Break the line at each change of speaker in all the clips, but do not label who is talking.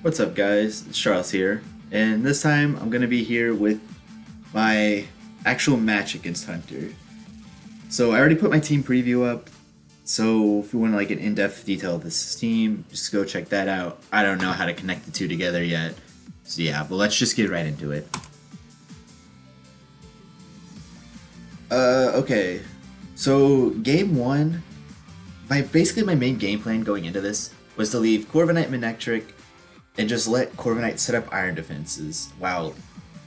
What's up, guys? It's Charles here, and this time I'm gonna be here with my actual match against Hunter. So I already put my team preview up. So if you want like an in-depth detail of this team, just go check that out. I don't know how to connect the two together yet, so yeah. But let's just get right into it. Okay. So game one, basically my main game plan going into this was to leave Corviknight Manectric and just let Corviknight set up iron defenses while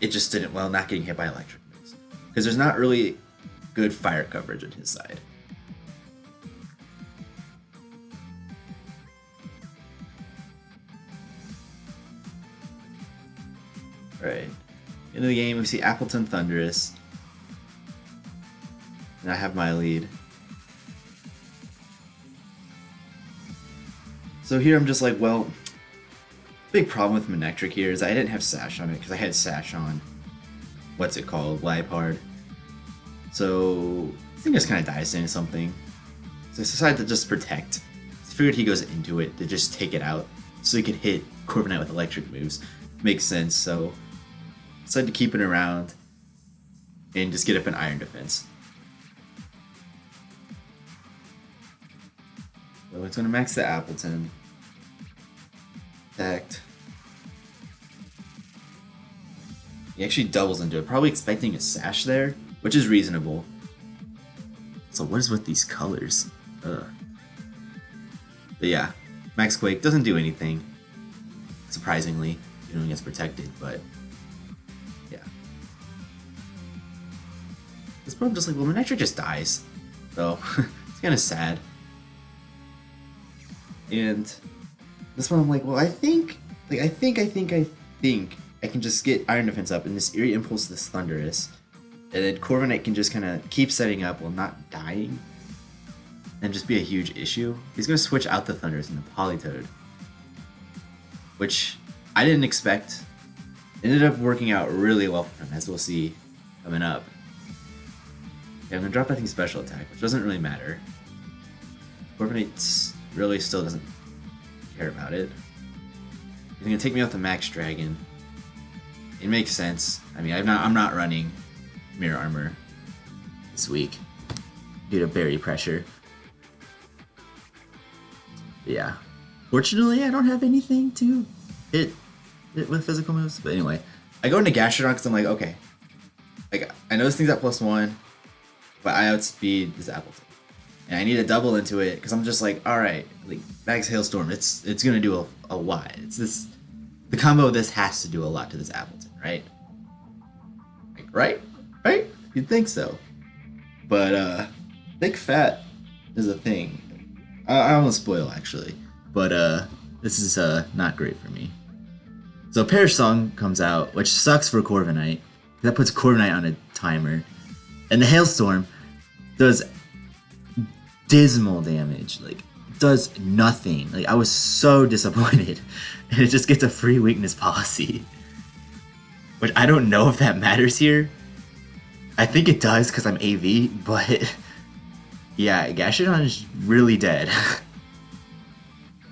it just didn't, well, not getting hit by electric moves. Because there's not really good fire coverage on his side. Right. Into the game, we see Appleton Thunderous. And I have my lead. So here I'm just like, well, big problem with Manectric here is I didn't have Sash on it because I had Sash on, what's it called, Liepard. So I think I just kind of dies into something. So I decided to just protect. I figured he goes into it to just take it out so he could hit Corviknight with electric moves. Makes sense, so I decided to keep it around and just get up an iron defense. So it's gonna max the Appleton. Attacked. He actually doubles into it, probably expecting a Sash there, which is reasonable. So what is with these colors? Ugh. But yeah, Max Quake doesn't do anything, surprisingly, even when he gets protected, but yeah. This point I'm just like, well, Manectric just dies, so it's kind of sad. And this one I'm like, well, I think I can just get Iron Defense up and this Eerie Impulse this Thunderous. And then Corviknight can just kind of keep setting up while not dying. And just be a huge issue. He's going to switch out the Thunderous into Politoed. Which I didn't expect. Ended up working out really well for him, as we'll see coming up. Yeah, I'm going to drop, I think, Special Attack, which doesn't really matter. Corviknight really still doesn't care about it. He's gonna take me out the Max Dragon. It makes sense. I mean, I'm not running Mirror Armor this week due to berry pressure. But yeah, fortunately, I don't have anything to hit it with physical moves. But anyway, I go into Gastrodon because I'm like, okay, like I know this thing's at +1, but I outspeed this Appleton. And I need to double into it because I'm just like, all right, like Max Hailstorm, it's gonna do a lot. It's this, the combo of this has to do a lot to this Appleton, right? Like, right? You'd think so, but thick fat is a thing. I almost spoil actually, but this is not great for me. So Perish Song comes out, which sucks for Corviknight. That puts Corviknight on a timer, and the Hailstorm does dismal damage, like does nothing. Like I was so disappointed, and it just gets a free weakness policy, which I don't know if that matters here. I think it does because I'm AV, but yeah, Gastrodon is really dead. I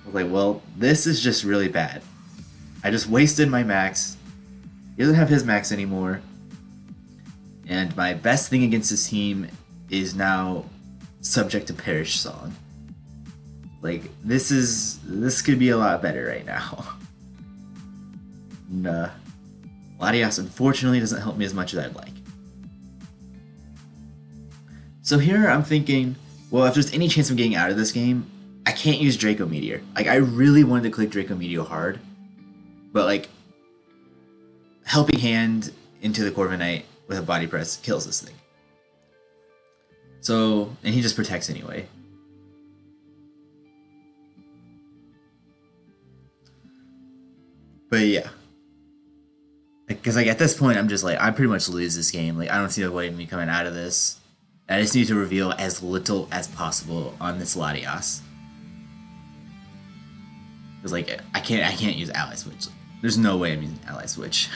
was like, well, this is just really bad. I just wasted my max. He doesn't have his max anymore, and my best thing against this team is now subject to Perish Song. Like this could be a lot better right now. And Latias unfortunately doesn't help me as much as I'd like. So here I'm thinking, well, if there's any chance of getting out of this game, I can't use Draco Meteor. Like I really wanted to click Draco Meteor hard, but like Helping Hand into the Corviknight with a body press kills this thing. So, and he just protects anyway. But yeah. Because like at this point, I'm just like, I pretty much lose this game. Like I don't see a way of me coming out of this. I just need to reveal as little as possible on this Latias. Because like I can't use Ally Switch. There's no way I'm using Ally Switch.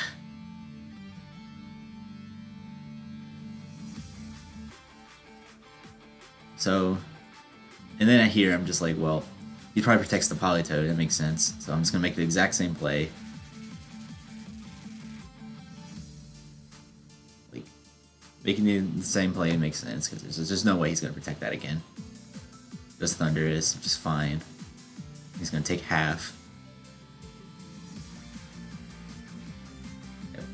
So, and then here I'm just like, well, he probably protects the Politoed. That makes sense. So I'm just gonna make the exact same play. Like making the same play makes sense because there's just no way he's gonna protect that again. Just Thunder is just fine. He's gonna take half. Yep.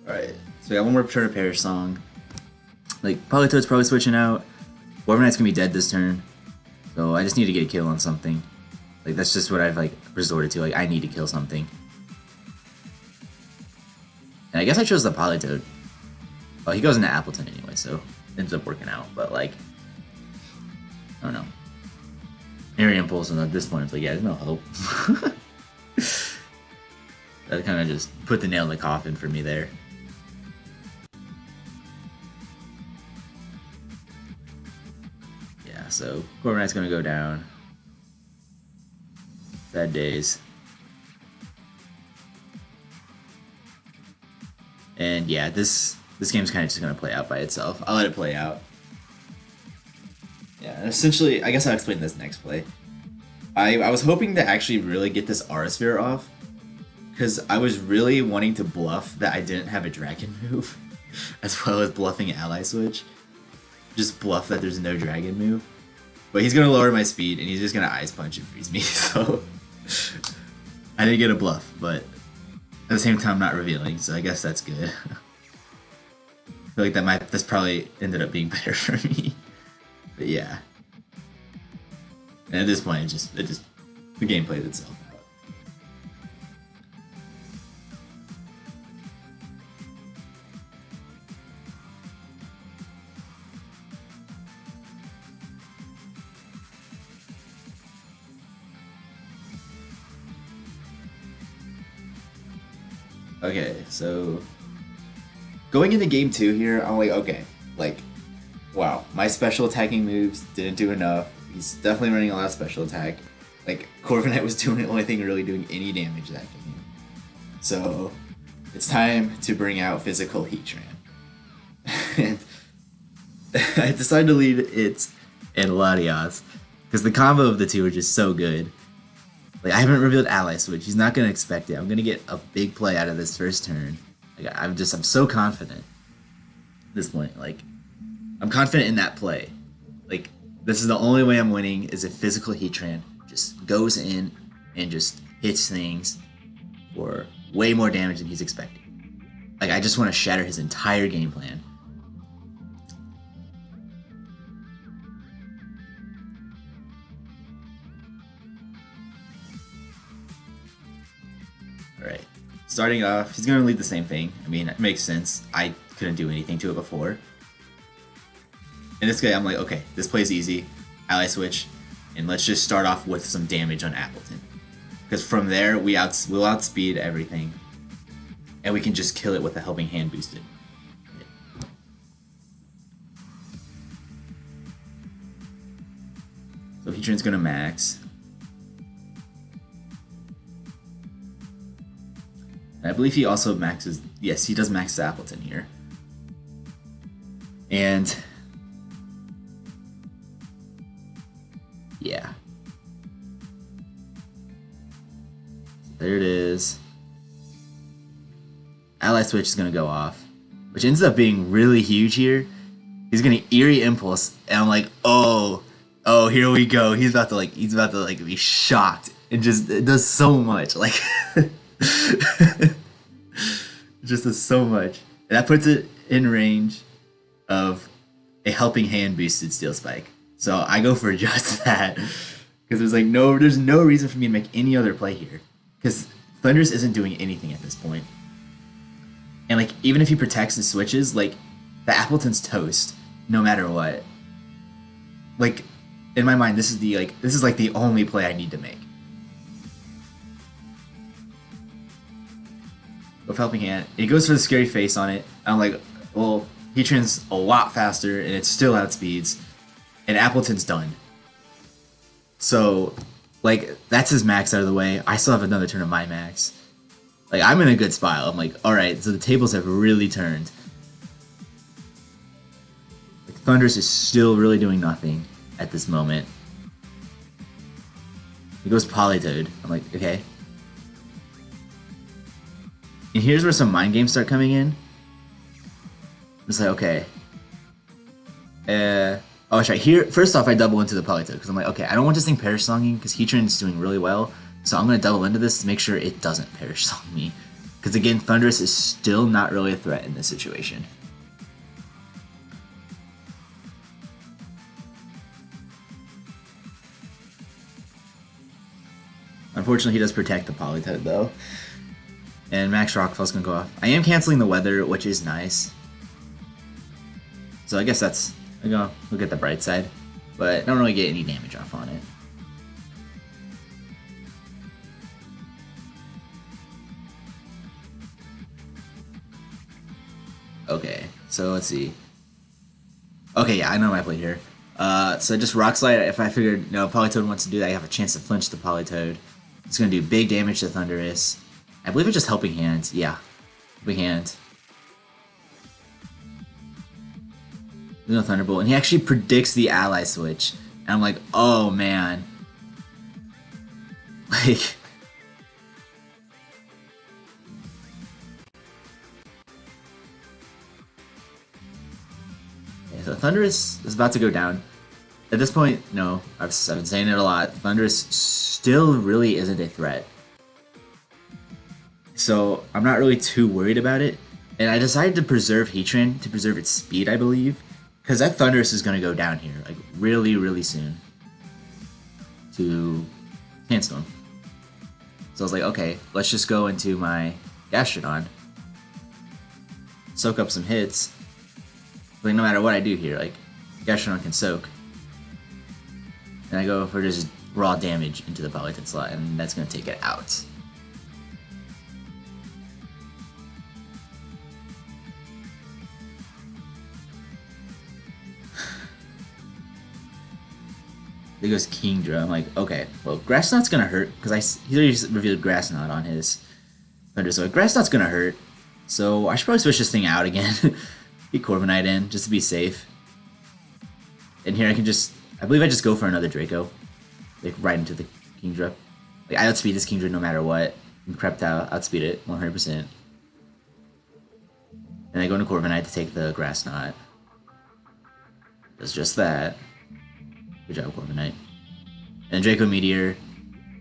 Alright, so we got one more turn of Perish Song. Like, Politoed's probably switching out. Warmanite's gonna be dead this turn. So I just need to get a kill on something. Like, that's just what I've, like, resorted to. Like, I need to kill something. And I guess I chose the Politoed. Well, he goes into Appleton anyway, so it ends up working out. But, like, I don't know. Airy Impulse, and at this point, it's like, yeah, there's no hope. That kind of just put the nail in the coffin for me there. So Corviknight's gonna go down. Sad days. And yeah, this game's kind of just gonna play out by itself. I'll let it play out. Yeah, and essentially, I guess I'll explain this next play. I was hoping to actually really get this Aura Sphere off, because I was really wanting to bluff that I didn't have a Dragon move, as well as bluffing Ally Switch. Just bluff that there's no Dragon move. But he's going to lower my speed, and he's just going to Ice Punch and freeze me, so... I didn't get a bluff, but at the same time not revealing, so I guess that's good. I feel like that's probably ended up being better for me. But yeah. And at this point, the game plays itself out. Okay, so going into game 2 here, I'm like, okay, like, wow, my special attacking moves didn't do enough. He's definitely running a lot of special attack. Like, Corviknight was doing the only thing really doing any damage that game. So, it's time to bring out physical Heatran. And I decided to lead it and Latias, because the combo of the two are just so good. Like, I haven't revealed Ally Switch. He's not going to expect it. I'm going to get a big play out of this first turn. Like, I'm so confident at this point. Like, I'm confident in that play. Like, this is the only way I'm winning is if physical Heatran just goes in and just hits things for way more damage than he's expecting. Like, I just want to shatter his entire game plan. Alright, starting off, he's going to lead the same thing. I mean, it makes sense. I couldn't do anything to it before. In this guy, I'm like, okay, this play's easy. Ally Switch, and let's just start off with some damage on Appleton. Because from there, we'll outspeed everything. And we can just kill it with a Helping Hand boosted. So Heatran's going to max. And I believe he also maxes... Yes, he does max Appleton here. And... yeah. There it is. Ally Switch is going to go off. Which ends up being really huge here. He's going to Eerie Impulse. And I'm like, oh, here we go. He's about to be shocked. And just, it does so much. Like... it just does so much. And that puts it in range of a Helping Hand boosted Steel Spike. So I go for just that. Because there's no reason for me to make any other play here. Because Thundurus isn't doing anything at this point. And like, even if he protects and switches, like, the Appleton's toast, no matter what. Like, in my mind, this is the only play I need to make. With Helping Hand, it goes for the Scary Face on it. I'm like, well, Heatran's a lot faster, and it still outspeeds, and Appleton's done. So, like, that's his max out of the way. I still have another turn of my max. Like, I'm in a good spot. I'm like, alright, so the tables have really turned. Like, Thundurus is still really doing nothing at this moment. He goes Politoed. I'm like, okay. And here's where some mind games start coming in. It's like, okay. Oh, that's right. Here, first off, I double into the Politoed because I'm like, okay, I don't want this thing Perish Songing because Heatran is doing really well. So I'm going to double into this to make sure it doesn't Perish Song me. Because again, Thundurus is still not really a threat in this situation. Unfortunately, he does protect the Politoed though. And Max Rockfall's going to go off. I am canceling the weather, which is nice. So I guess that's... I go look at the bright side. But I don't really get any damage off on it. Okay, so let's see. Okay, yeah, I know my play here. So just Rock Slide. If I figured, no, Politoed wants to do that, I have a chance to flinch the Politoed. It's going to do big damage to Thundurus. I believe it's just Helping Hand. Yeah, Helping Hand. No Thunderbolt, and he actually predicts the ally switch. And I'm like, oh man. Like... So Thundurus is about to go down. At this point, no, I've been saying it a lot. Thundurus still really isn't a threat. So I'm not really too worried about it. And I decided to preserve Heatran to preserve its speed, I believe. Because that Thundurus is going to go down here, like really, really soon. To Sandstorm. So I was like, okay, let's just go into my Gastrodon. Soak up some hits. Like, no matter what I do here, like, Gastrodon can soak. And I go for just raw damage into the Politoed slot, and that's going to take it out. There goes Kingdra. I'm like, okay, well, Grass Knot's going to hurt, because he already revealed Grass Knot on his Thunder, so Grass Knot's going to hurt. So I should probably switch this thing out again. Get Corviknight in, just to be safe. And here I can just... I believe I just go for another Draco. Like, right into the Kingdra. Like, I outspeed this Kingdra no matter what. I'm prepped out, outspeed it, 100%. And I go into Corviknight to take the Grass Knot. Does just that. Good job, Corviknight. And Draco Meteor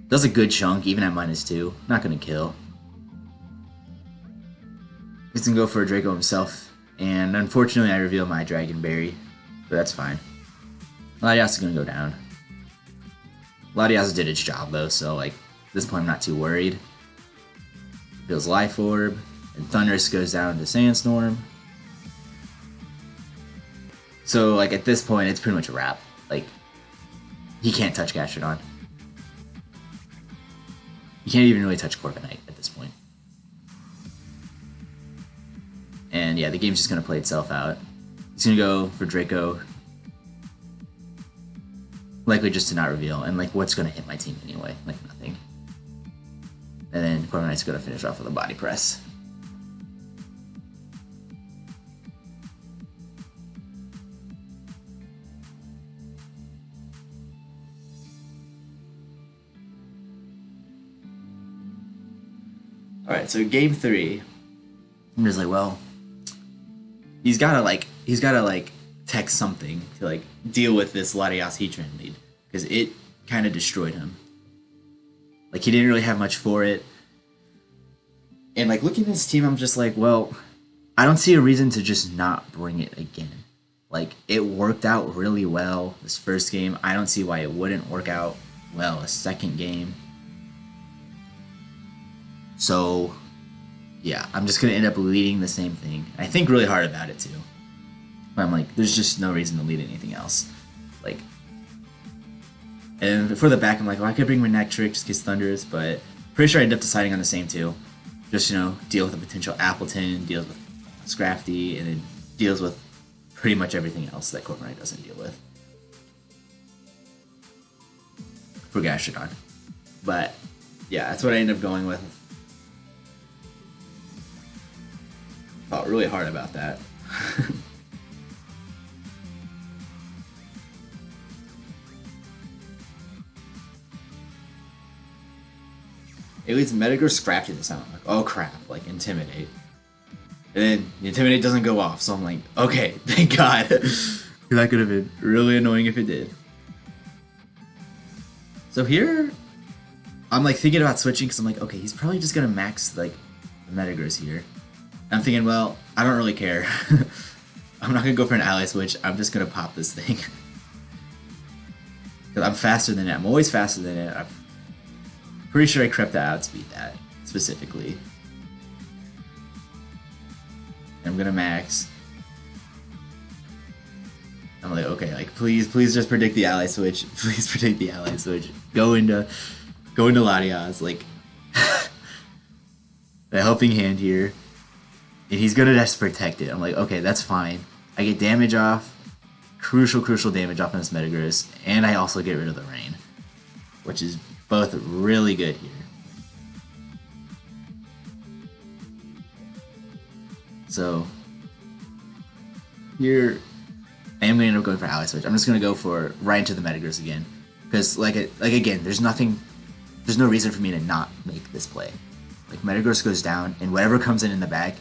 does a good chunk, even at -2. Not gonna kill. He's gonna go for a Draco himself. And unfortunately, I reveal my Dragon Berry, but that's fine. Latias is gonna go down. Latias did its job though, so like at this point I'm not too worried. Feels Life Orb, and Thundurus goes down to Sandstorm. So like at this point, it's pretty much a wrap. Like he can't touch Gastrodon. You can't even really touch Corviknight at this point. And yeah, the game's just going to play itself out. He's going to go for Draco. Likely just to not reveal. And like, what's going to hit my team anyway? Like, nothing. And then Corviknight's going to finish off with a Body Press. Alright, so game 3. I'm just like, well... He's gotta text something to like deal with this Latias Heatran lead because it kind of destroyed him. Like he didn't really have much for it, and like looking at his team, I'm just like, well, I don't see a reason to just not bring it again. Like it worked out really well this first game. I don't see why it wouldn't work out well a second game. So. Yeah, I'm just going to end up leading the same thing. I think really hard about it, too. But I'm like, there's just no reason to lead anything else. Like, and for the back, I'm like, well, I could bring my Neck Trick just in case Thundurus, but pretty sure I end up deciding on the same two. Just, you know, deal with a potential Appleton, deals with Scrafty, and then deals with pretty much everything else that Corviknight doesn't deal with. for Gastrodon. But yeah, that's what I ended up going with. Thought really hard about that. It leads Metagross Scrafty to sound like, oh crap, like Intimidate. And then the Intimidate doesn't go off, so I'm like, okay, thank God. That could have been really annoying if it did. So here, I'm like thinking about switching because I'm like, okay, he's probably just gonna max like the Metagross here. And I'm thinking, well, I don't really care. I'm not gonna go for an ally switch. I'm just gonna pop this thing. Because I'm faster than it. I'm always faster than it. I'm pretty sure I crept to outspeed that specifically. And I'm gonna max. I'm like, okay, like please just predict the ally switch. Please predict the ally switch. Go into Latias, like the helping hand here. And he's gonna just protect it. I'm like, okay, that's fine. I get damage off. Crucial damage off on this Metagross. And I also get rid of the rain. Which is both really good here. So here I am going to end up going for ally switch. I'm just going to go for right into the Metagross again. Because like again, there's no reason for me to not make this play. Like Metagross goes down and whatever comes in the back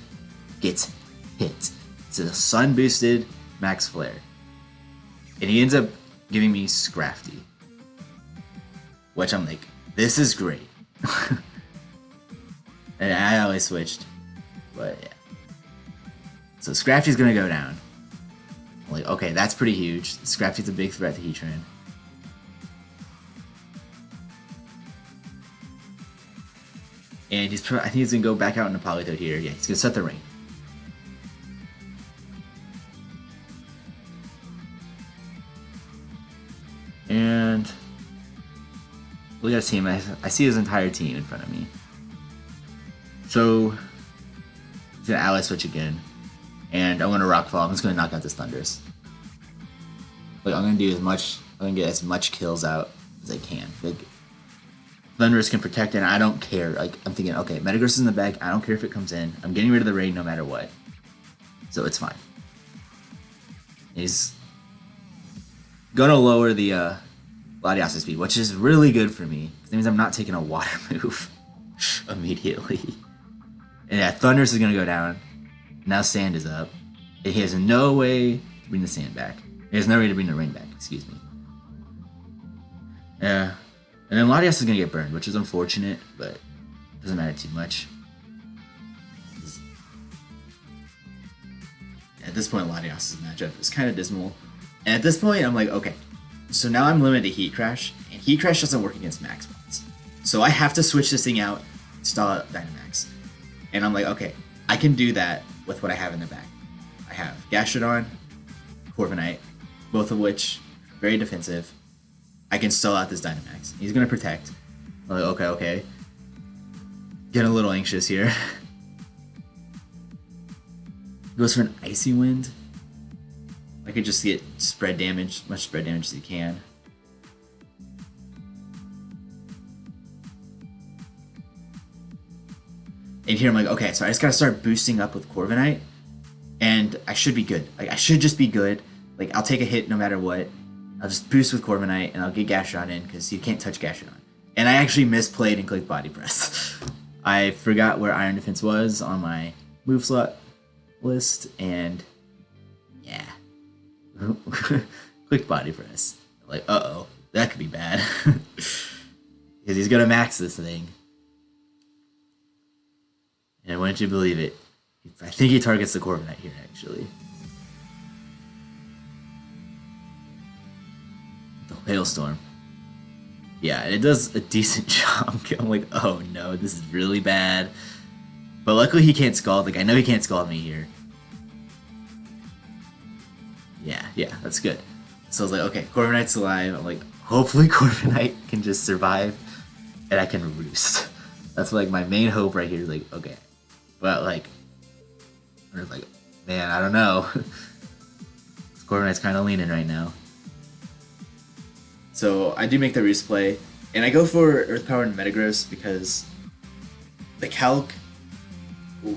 gets hit. It's a sun boosted max flare. And he ends up giving me Scrafty. Which I'm like, this is great. And I always switched. But yeah. So Scrafty's gonna go down. I'm like, okay, that's pretty huge. Scrafty's a big threat to Heatran. And I think he's gonna go back out into Politoed here. Yeah, he's gonna set the rain. And look at his team. I see his entire team in front of me. So he's gonna ally switch again. And I'm gonna Rockfall. I'm just gonna knock out this Thundurus. Like I'm gonna get as much kills out as I can. Like Thundurus can protect it, and I don't care. Like I'm thinking, okay, Metagross is in the back. I don't care if it comes in. I'm getting rid of the raid no matter what. So it's fine. He's gonna lower the Latias speed, which is really good for me. That means I'm not taking a water move immediately. And yeah, Thundurus is gonna go down. Now Sand is up. And he has no way to bring the Sand back. He has no way to bring the rain back, excuse me. Yeah. And then Latias is gonna get burned, which is unfortunate, but doesn't matter too much. At this point, Latias' matchup is kind of dismal. And at this point, I'm like, okay, so now I'm limited to Heat Crash, and Heat Crash doesn't work against Max Bots. So I have to switch this thing out, install out Dynamax. And I'm like, okay, I can do that with what I have in the back. I have Gastrodon, Corviknight, both of which very defensive. I can stall out this Dynamax. He's gonna protect. I'm like, okay. Getting a little anxious here. Goes for an Icy Wind. I could just get spread damage, much spread damage as he can. And here I'm like, okay, so I just gotta start boosting up with Corviknight, and I should be good. Like I should just be good. Like I'll take a hit no matter what. I'll just boost with Corviknight, and I'll get Gastrodon in because you can't touch Gastrodon. And I actually misplayed and clicked Body Press. I forgot where Iron Defense was on my move slot list, and yeah, clicked Body Press. Like, uh-oh, that could be bad. Because he's gonna max this thing. And wouldn't you believe it, I think he targets the Corviknight here, actually. The Hailstorm. Yeah, it does a decent chunk. I'm like, oh no, this is really bad. But luckily he can't Scald. Like, I know he can't Scald me here. Yeah, that's good. So I was like, okay, Corviknight's alive. I'm like, hopefully Corviknight can just survive and I can roost. That's like my main hope right here is like, okay. But like, I was like, man, I don't know. Corviknight's kind of leaning right now. So I do make the roost play. And I go for Earth Power and Metagross because the calc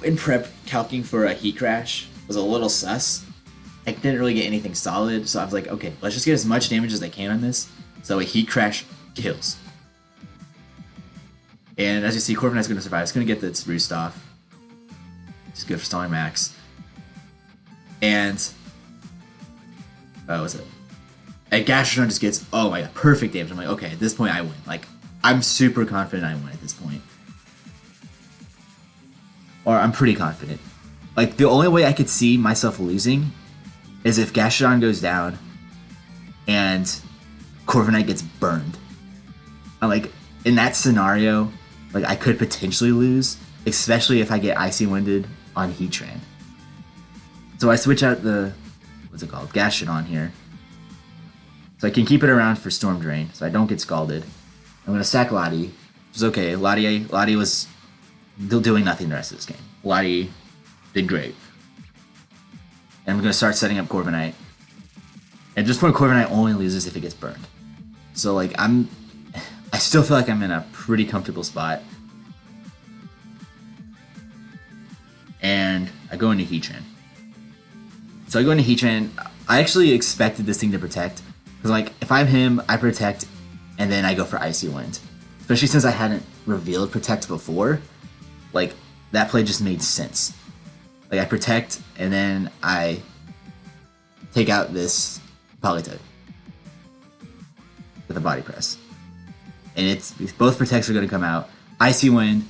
in prep, calcing for a Heat Crash was a little sus. I didn't really get anything solid, so I was like, okay, let's just get as much damage as I can on this, so a Heat Crash kills. And as you see, Corviknight's going to survive. It's going to get its Roost off. It's good for stalling max. And what was it? And Gastrodon just gets, oh my god, perfect damage. I'm like, okay, at this point I win. Like, I'm super confident I win at this point. Or I'm pretty confident. Like, the only way I could see myself losing is if Gastrodon goes down and Corviknight gets burned. I'm like, in that scenario, like, I could potentially lose, especially if I get Icy Winded on Heatran. So I switch out the, what's it called, Gastrodon here. So I can keep it around for Storm Drain, so I don't get scalded. I'm going to sack Lottie, which is okay. Lottie was doing nothing the rest of this game. Lottie did great. And I'm going to start setting up Corviknight. At this point, Corviknight only loses if it gets burned. So, like, I still feel like I'm in a pretty comfortable spot. And I go into Heatran. So I go into Heatran. I actually expected this thing to protect. Because, like, if I'm him, I protect, and then I go for Icy Wind. Especially since I hadn't revealed Protect before. Like, that play just made sense. Like, I protect, and then I take out this Politoed with a Body Press. And it's both protects are going to come out. Icy Wind,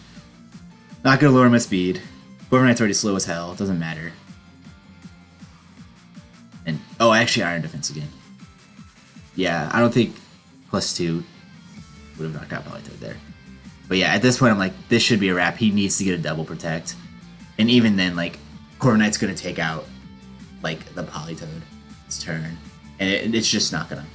not going to lower my speed. Corviknight's already slow as hell, it doesn't matter. And, oh, actually Iron Defense again. Yeah, I don't think +2 would have knocked out Politoed there. But yeah, at this point I'm like, this should be a wrap. He needs to get a double protect. And even then, like, Corviknight's going to take out, like, the Politoed. Its turn. And it's just not going to